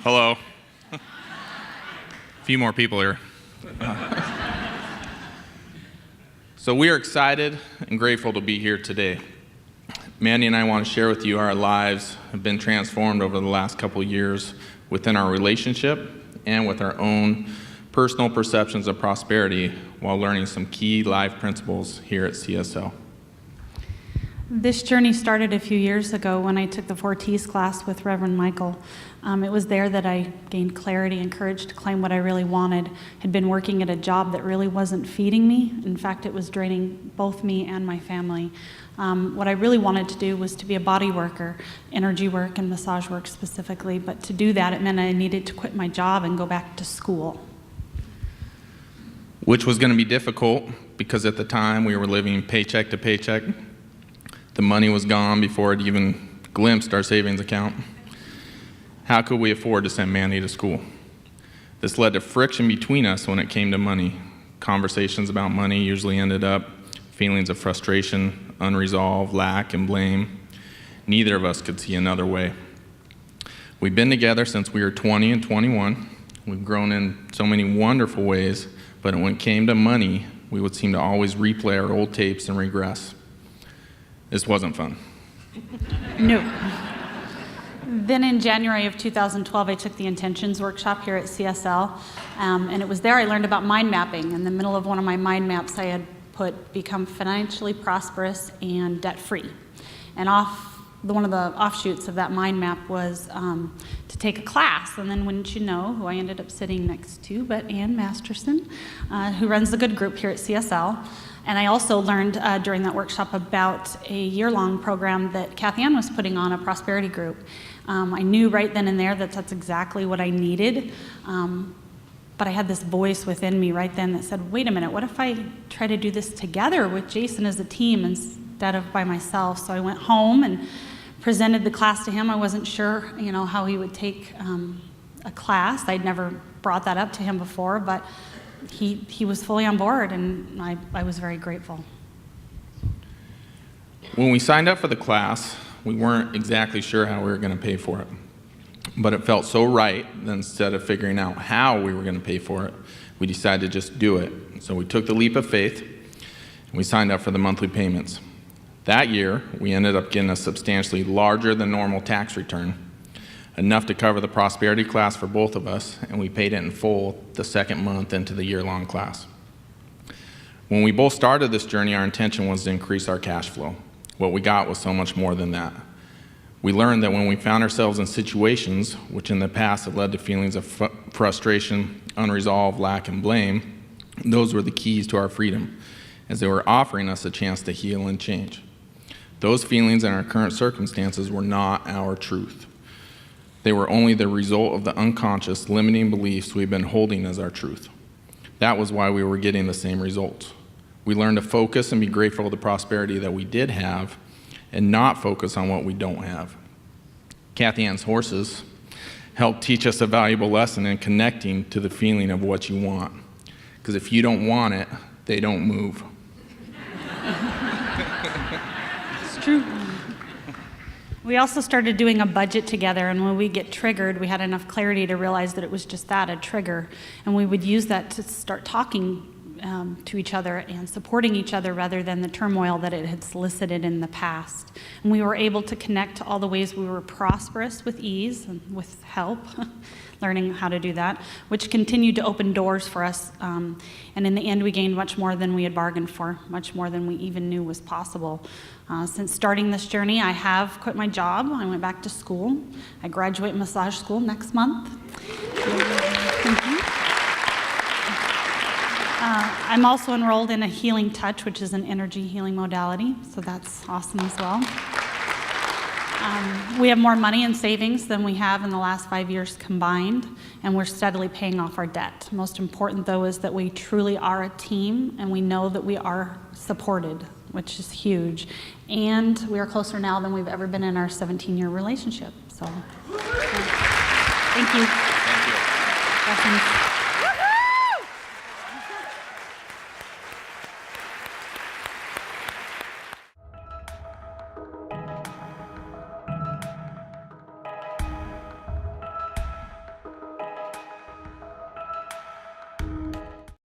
Hello. A few more people here. So we are excited and grateful to be here today. Mandy and I want to share with you our lives have been transformed over the last couple years within our relationship and with our own personal perceptions of prosperity while learning some key life principles here at CSL. This journey started a few years ago when I took the 4Ts class with Reverend Michael. It was there that I gained clarity and courage to claim what I really wanted. Had been working at a job that really wasn't feeding me. In fact, it was draining both me and my family. What I really wanted to do was to be a body worker, energy work and massage work specifically. But to do that, it meant I needed to quit my job and go back to school. Which was going to be difficult because at the time we were living paycheck to paycheck. The money was gone before it even glimpsed our savings account. How could we afford to send Mandy to school? This led to friction between us when it came to money. Conversations about money usually ended up feelings of frustration, unresolved, lack, and blame. Neither of us could see another way. We've been together since we were 20 and 21. We've grown in so many wonderful ways, but when it came to money, we would seem to always replay our old tapes and regress. This wasn't fun. No. Then in January of 2012, I took the Intentions workshop here at CSL, and it was there I learned about mind mapping. In the middle of one of my mind maps, I had put become financially prosperous and debt-free. And one of the offshoots of that mind map was to take a class. And then wouldn't you know who I ended up sitting next to but Ann Masterson, who runs the Good Group here at CSL. And I also learned during that workshop about a year-long program that Kathy Ann was putting on, a prosperity group. I knew right then and there that that's exactly what I needed. But I had this voice within me right then that said, wait a minute, what if I try to do this together with Jason as a team instead of by myself? So I went home and presented the class to him. I wasn't sure, how he would take a class. I'd never brought that up to him before, but he was fully on board, and I was very grateful. When we signed up for the class, we weren't exactly sure how we were going to pay for it. But it felt so right that instead of figuring out how we were going to pay for it, we decided to just do it. So we took the leap of faith, and we signed up for the monthly payments. That year, we ended up getting a substantially larger than normal tax return, enough to cover the prosperity class for both of us, and we paid it in full the second month into the year-long class. When we both started this journey, our intention was to increase our cash flow. What we got was so much more than that. We learned that when we found ourselves in situations which in the past had led to feelings of frustration, unresolved, lack, and blame, those were the keys to our freedom, as they were offering us a chance to heal and change. Those feelings and our current circumstances were not our truth. They were only the result of the unconscious limiting beliefs we've been holding as our truth. That was why we were getting the same results. We learned to focus and be grateful for the prosperity that we did have and not focus on what we don't have. Kathy Ann's horses helped teach us a valuable lesson in connecting to the feeling of what you want. Because if you don't want it, they don't move. It's true. We also started doing a budget together, and when we get triggered, we had enough clarity to realize that it was just that, a trigger. And we would use that to start talking to each other and supporting each other rather than the turmoil that it had solicited in the past. And we were able to connect to all the ways we were prosperous with ease and with help, learning how to do that, which continued to open doors for us. And in the end, we gained much more than we had bargained for, much more than we even knew was possible. Since starting this journey, I have quit my job. I went back to school. I graduate massage school next month. I'm also enrolled in a Healing Touch, which is an energy healing modality, so that's awesome as well. We have more money in savings than we have in the last 5 years combined, and we're steadily paying off our debt. Most important, though, is that we truly are a team, and we know that we are supported, which is huge. And we are closer now than we've ever been in our 17-year relationship. So, thank you. Thank you. Blessings.